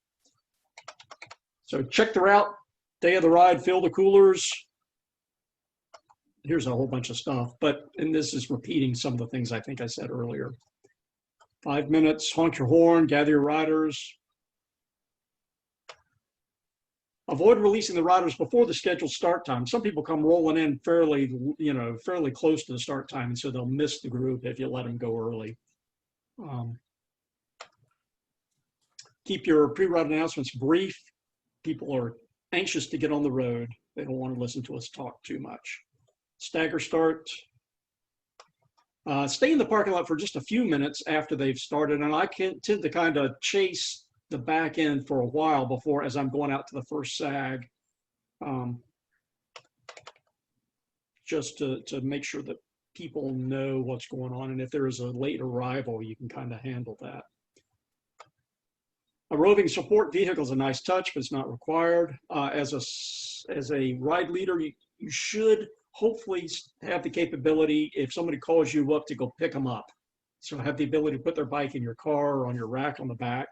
So check the route, day of the ride, fill the coolers. Here's a whole bunch of stuff, and this is repeating some of the things I think I said earlier. 5 minutes, honk your horn, gather your riders. Avoid releasing the riders before the scheduled start time. Some people come rolling in fairly close to the start time, and so they'll miss the group if you let them go early. Keep your pre-ride announcements brief. People are anxious to get on the road. They don't want to listen to us talk too much. Stagger start. Stay in the parking lot for just a few minutes after they've started, and I tend to kind of chase the back end for a while before, as I'm going out to the first sag, just to make sure that people know what's going on, and if there is a late arrival, you can kind of handle that. A roving support vehicle is a nice touch, but it's not required. As a ride leader, you should hopefully have the capability, if somebody calls you up, to go pick them up. So have the ability to put their bike in your car or on your rack on the back.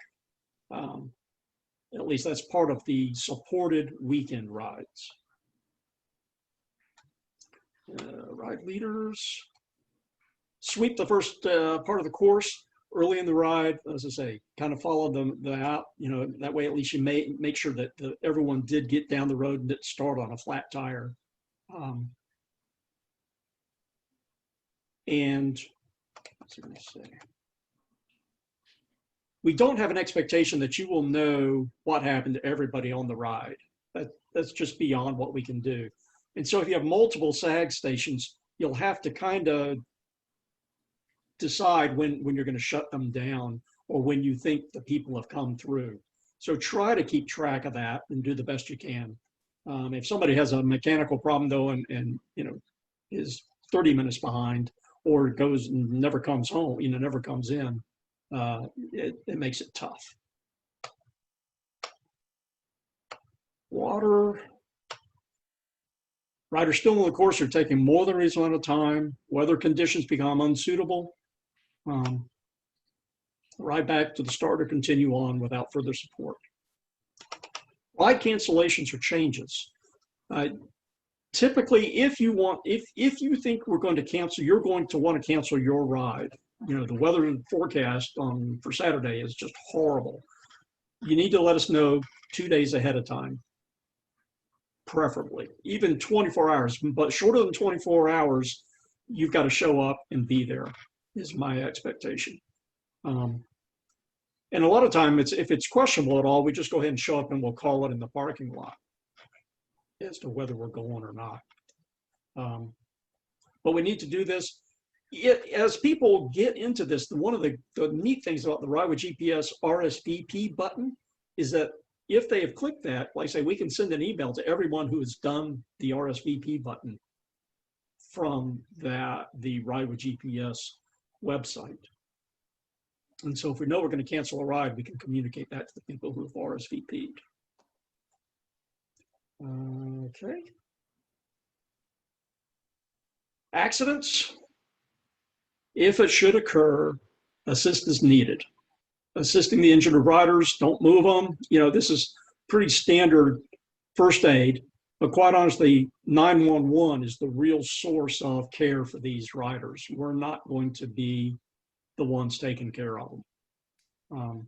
At least that's part of the supported weekend rides. Ride leaders, sweep the first part of the course early in the ride. As I say, kind of follow the out, you know, that way at least you may make sure that everyone did get down the road and didn't start on a flat tire. And what's I going to say? We don't have an expectation that you will know what happened to everybody on the ride. That's just beyond what we can do. And so if you have multiple SAG stations, you'll have to kind of decide when you're going to shut them down or when you think the people have come through. So try to keep track of that and do the best you can. If somebody has a mechanical problem though, and you know, is 30 minutes behind or goes and never comes home, you know, never comes in, it makes it tough. Water. Riders still on the course are taking more than a reasonable amount of time. Weather conditions become unsuitable. Ride back to the start or continue on without further support. Ride cancellations or changes. Typically, if you think we're going to cancel, you're going to want to cancel your ride. You know, the weather forecast for Saturday is just horrible. You need to let us know 2 days ahead of time, preferably. Even 24 hours, but shorter than 24 hours, you've got to show up and be there, is my expectation. And a lot of time, if it's questionable at all, we just go ahead and show up and we'll call it in the parking lot as to whether we're going or not. But we need to do this. As people get into this, one of the neat things about the Ride with GPS RSVP button is that if they have clicked that, like I say, we can send an email to everyone who has done the RSVP button from the Ride with GPS website. And so if we know we're going to cancel a ride, we can communicate that to the people who have RSVP'd. Okay. Accidents. If it should occur, assist is needed. Assisting the injured riders, don't move them. You know, this is pretty standard first aid, but quite honestly, 911 is the real source of care for these riders. We're not going to be the ones taking care of them.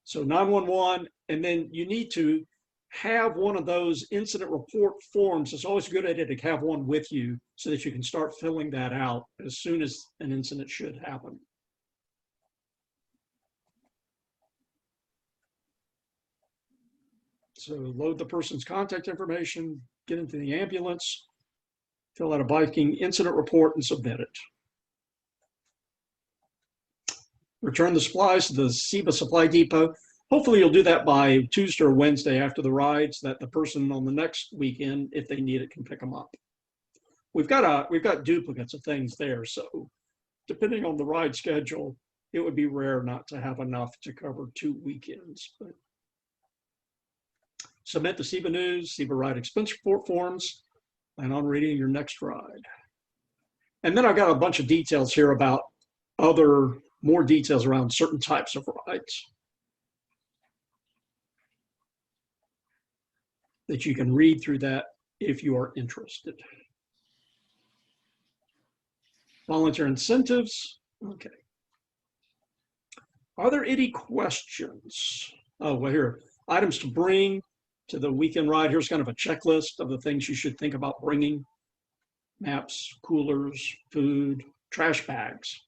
So 911, and then you need to have one of those incident report forms. It's always a good idea to have one with you so that you can start filling that out as soon as an incident should happen. So load the person's contact information, get into the ambulance, fill out a biking incident report, and submit it. Return the supplies to the CIBA Supply Depot. Hopefully you'll do that by Tuesday or Wednesday after the rides, that the person on the next weekend, if they need it, can pick them up. We've got duplicates of things there, so depending on the ride schedule, it would be rare not to have enough to cover 2 weekends. But submit the CIBA News, CIBA Ride Expense Report forms, and on reading your next ride. And then I've got a bunch of details here about more details around certain types of rides that you can read through that if you are interested. Volunteer incentives, okay. Are there any questions? Oh, well, here, items to bring to the weekend ride. Here's kind of a checklist of the things you should think about bringing. Maps, coolers, food, trash bags,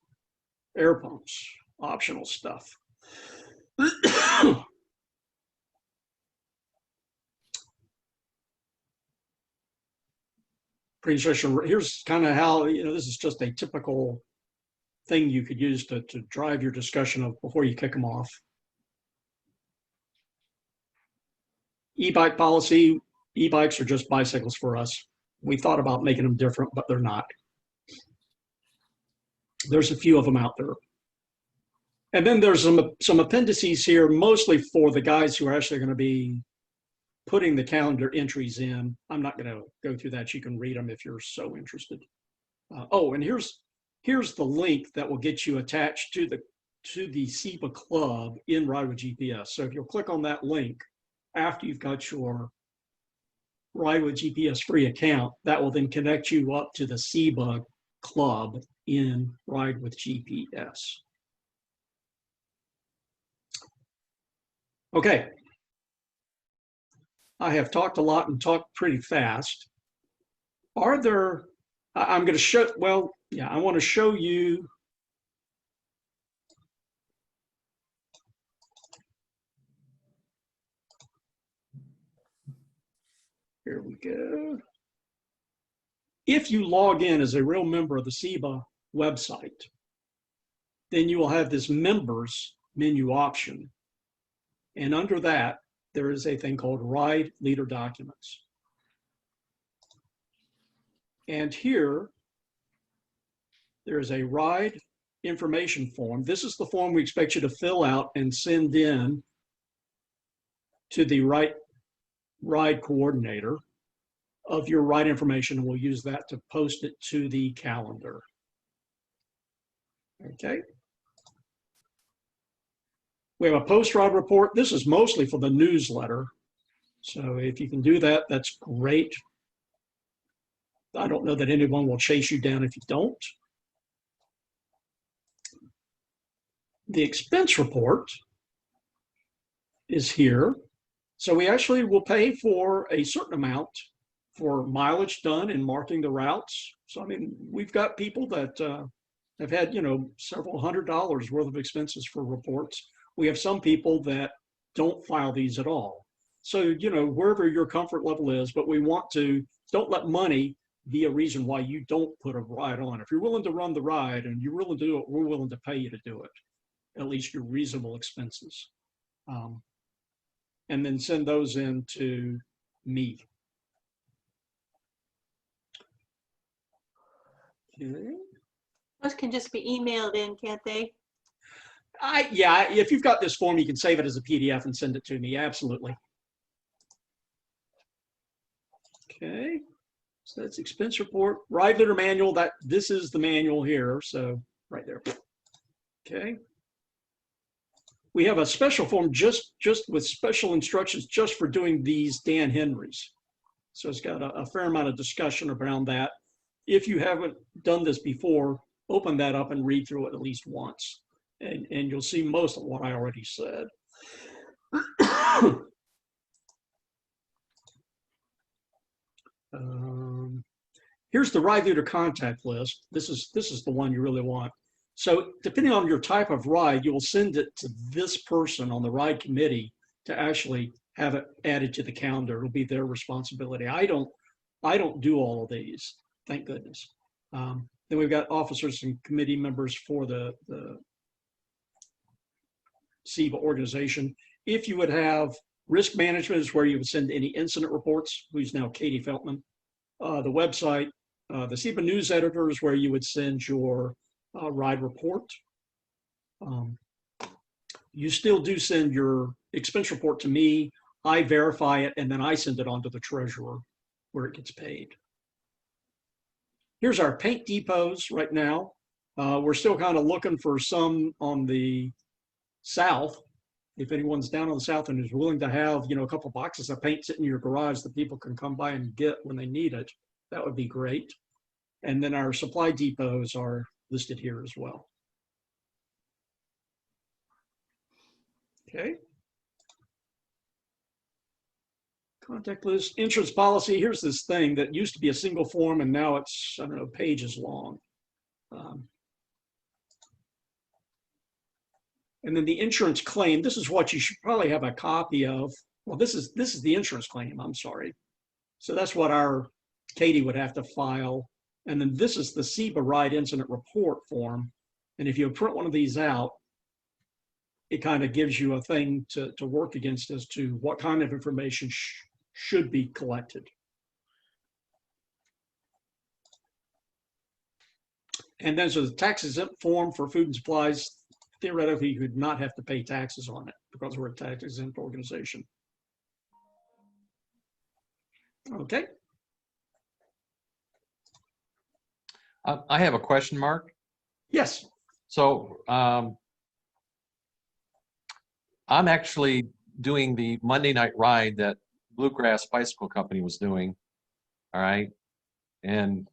air pumps, optional stuff. Pre-session, here's kind of how, this is just a typical thing you could use to drive your discussion of before you kick them off. E-bike policy, e-bikes are just bicycles for us. We thought about making them different, but they're not. There's a few of them out there. And then there's some appendices here, mostly for the guys who are actually going to be putting the calendar entries in. I'm not going to go through that. You can read them if you're so interested. Oh, and here's the link that will get you attached to the CIBA club in Ride with GPS. So if you'll click on that link after you've got your Ride with GPS free account, that will then connect you up to the CIBA club in Ride with GPS. Okay. I have talked a lot and talked pretty fast. I'm going to show, well, yeah, I want to show you. Here we go. If you log in as a real member of the CIBA website, then you will have this members menu option. And under that, there is a thing called Ride Leader Documents. And here, there is a ride information form. This is the form we expect you to fill out and send in to the ride coordinator of your ride information, and we'll use that to post it to the calendar. Okay. We have a post-ride report. This is mostly for the newsletter. So if you can do that, that's great. I don't know that anyone will chase you down if you don't. The expense report is here. So we actually will pay for a certain amount for mileage done and marking the routes. So, I mean, we've got people that have had, several $100s worth of expenses for reports. We have some people that don't file these at all. So, wherever your comfort level is, but we want to, don't let money be a reason why you don't put a ride on. If you're willing to run the ride and you're willing to do it, we're willing to pay you to do it, at least your reasonable expenses. And then send those in to me. Okay. Those can just be emailed in, can't they? Yeah, if you've got this form, you can save it as a PDF and send it to me. Absolutely. Okay, so that's expense report, ride leader manual, this is the manual here, so right there. Okay. We have a special form just with special instructions just for doing these Dan Henrys. So it's got a fair amount of discussion around that. If you haven't done this before, open that up and read through it at least once. And you'll see most of what I already said. Here's the ride leader contact list. This is the one you really want. So depending on your type of ride, you will send it to this person on the ride committee to actually have it added to the calendar. It'll be their responsibility. I don't do all of these, thank goodness. Then we've got officers and committee members for the CIBA organization. If you would have risk management is where you would send any incident reports, who's now Katie Feltman. The website, the CIBA news editor is where you would send your ride report. You still do send your expense report to me. I verify it, and then I send it on to the treasurer where it gets paid. Here's our paint depots right now. We're still kind of looking for some on the south. If anyone's down on the south and is willing to have, a couple boxes of paint sitting in your garage that people can come by and get when they need it, that would be great. And then our supply depots are listed here as well. Okay. Contact list, insurance policy. Here's this thing that used to be a single form and now it's, I don't know, pages long. And then the insurance claim, this is what you should probably have a copy of. Well, this is the insurance claim, I'm sorry. So that's what our Katie would have to file. And then this is the CIBA Ride Incident Report form. And if you print one of these out, it kind of gives you a thing to work against as to what kind of information should be collected. And then so the tax exempt form for food and supplies, theoretically, you could not have to pay taxes on it because we're a tax exempt organization. Okay. I have a question, Mark. Yes. So I'm actually doing the Monday night ride that Bluegrass Bicycle Company was doing. All right. And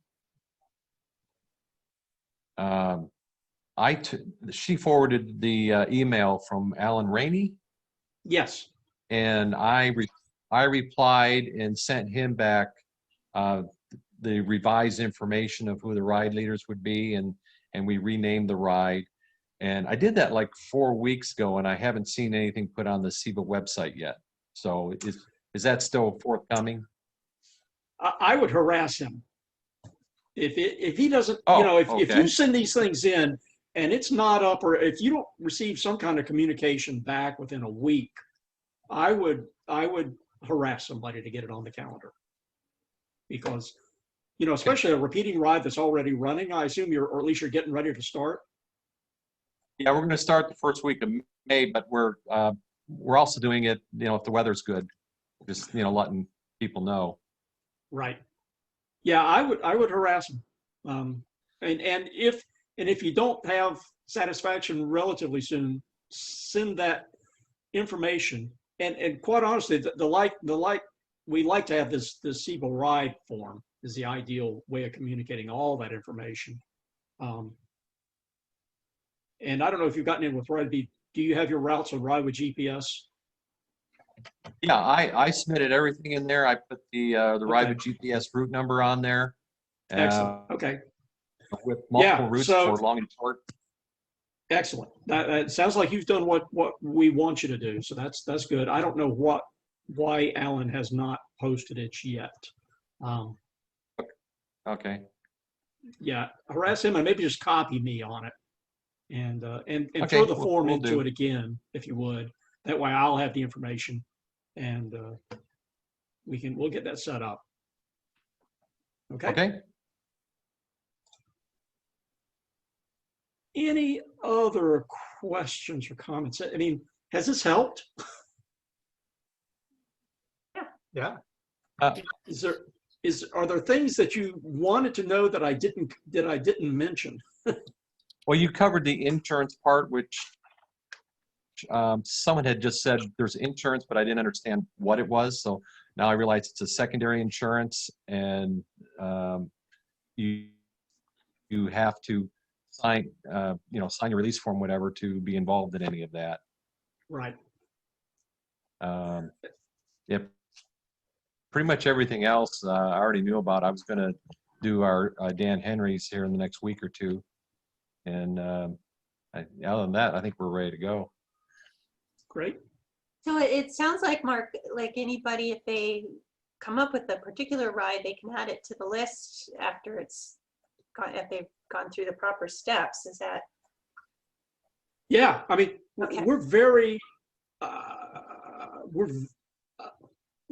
she forwarded the email from Alan Rainey. Yes. And I replied and sent him back the revised information of who the ride leaders would be, and we renamed the ride. And I did that like 4 weeks ago, and I haven't seen anything put on the CIBA website yet. So is that still forthcoming? I would harass him. If he doesn't, Oh, if okay. you send these things in and it's not up, or if you don't receive some kind of communication back within a week, I would harass somebody to get it on the calendar. Because, especially a repeating ride that's already running, I assume or at least you're getting ready to start. Yeah, we're going to start the first week of May, but we're also doing it, if the weather's good, just letting people know. Right. Yeah, I would harass them. And if you don't have satisfaction relatively soon, send that information. And quite honestly, we like to have this CIBA ride form is the ideal way of communicating all that information. And I don't know if you've gotten in with Ride. Do you have your routes on Ride with GPS? Yeah, I submitted everything in there. I put the Ride with GPS route number on there. Excellent. Okay. With multiple routes so, for long and short. Excellent. That sounds like you've done what we want you to do. So that's good. I don't know why Alan has not posted it yet. Okay. Yeah, harass him and maybe just copy me on it, and Okay, throw the form we'll into do. it again if you would. That way I'll have the information, and we'll get that set up. Okay. Okay. Any other questions or comments? I mean, has this helped? Yeah. Is are there things that you wanted to know that I didn't mention? Well, you covered the insurance part, which someone had just said there's insurance, but I didn't understand what it was. So now I realize it's a secondary insurance, and you have to sign sign your release form, whatever, to be involved in any of that. Right. Yeah, pretty much everything else I already knew about. I was going to do our Dan Henry's here in the next week or two, and other than that, I think we're ready to go. Great. So it sounds like, Mark, like anybody, if they come up with a particular ride, they can add it to the list after if they've gone through the proper steps. Is that? Yeah, I mean, Okay. we're very,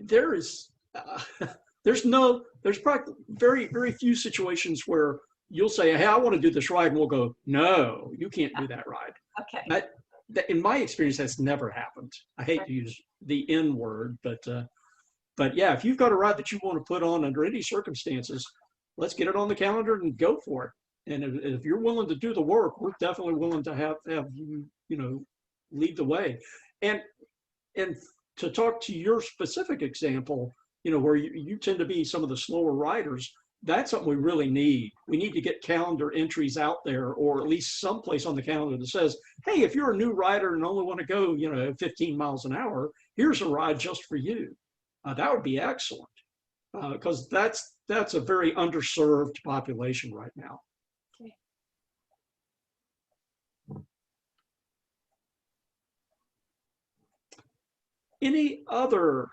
there's probably very, very few situations where you'll say, hey, I want to do this ride, and we'll go, no, you can't do that ride. Okay. That in my experience, that's never happened. I hate to use the N word, but yeah, if you've got a ride that you want to put on under any circumstances, let's get it on the calendar and go for it. And if you're willing to do the work, we're definitely willing to have you, lead the way. And to talk to your specific example, where you tend to be some of the slower riders, that's something we really need. We need to get calendar entries out there, or at least someplace on the calendar that says, hey, if you're a new rider and only want to go, 15 miles an hour, here's a ride just for you. That would be excellent, because that's a very underserved population right now. Okay. Any other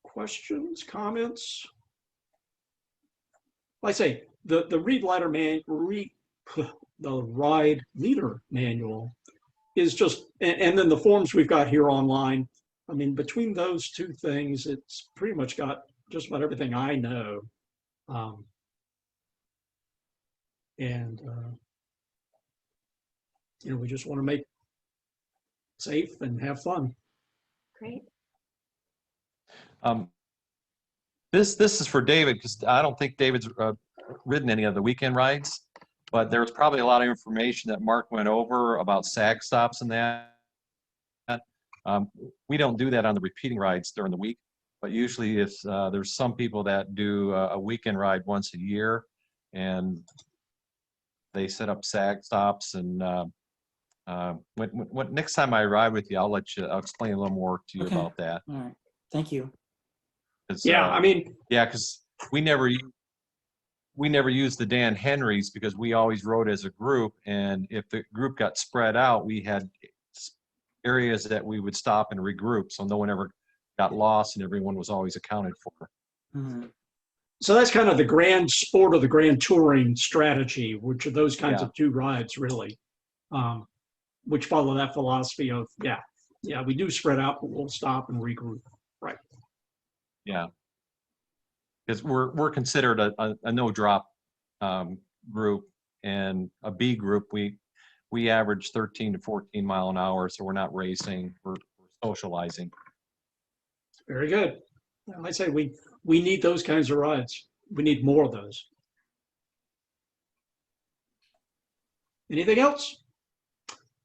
questions, comments? Like I say, the ride leader manual is just, and then the forms we've got here online. I mean, between those two things, it's pretty much got just about everything I know. We just want to make it safe and have fun. Great. This is for David, because I don't think David's ridden any of the weekend rides, but there was probably a lot of information that Mark went over about sag stops and that. We don't do that on the repeating rides during the week, but usually if there's some people that do a weekend ride once a year, and they set up sag stops. And next time I ride with you, I'll explain a little more to you Okay. about that. All right. Thank you. Yeah, I mean, yeah, because we never used the Dan Henrys because we always rode as a group, and if the group got spread out, we had areas that we would stop and regroup, so no one ever got lost and everyone was always accounted for. Mhm. so that's kind of the grand sport or the grand touring strategy, which are those kinds Yeah. of two rides, really, which follow that philosophy of, we do spread out, but we'll stop and regroup. Right. Yeah, because we're considered a no drop group, and a B group, we average 13 to 14 mile an hour, so we're not racing, we're socializing. Very good. I say we need those kinds of rides. We need more of those. Anything else?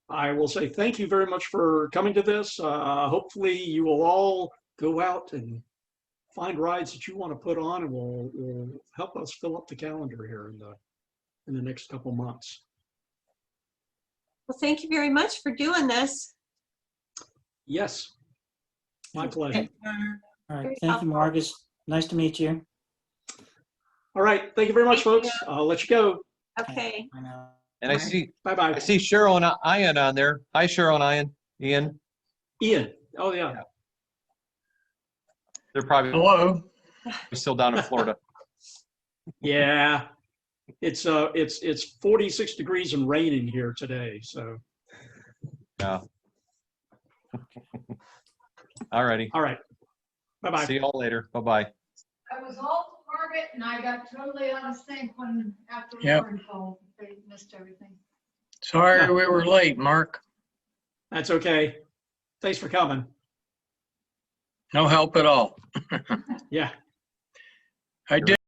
I will say thank you very much for coming to this. Hopefully you will all go out and find rides that you want to put on, and will help us fill up the calendar here in the next couple months. Well, thank you very much for doing this. Yes, my pleasure. All right. Very Thank you, helpful. Marcus. Nice to meet you. All right. Thank you very much, Thank folks. I'll let you go. Okay. I know. And I see Bye-bye. Cheryl and Ian on there. Hi, Cheryl and Ian. Ian. Oh, yeah. They're probably Hello. still down in Florida. Yeah. It's 46 degrees and raining here today. So, Yeah. All righty. all right. Bye-bye. See you all later. Bye-bye. I was all for Margaret, and I got totally out of sync after Yep. Lauren called. They missed everything. Sorry we were late, Mark. That's okay. Thanks for coming. No help at all. Yeah. I did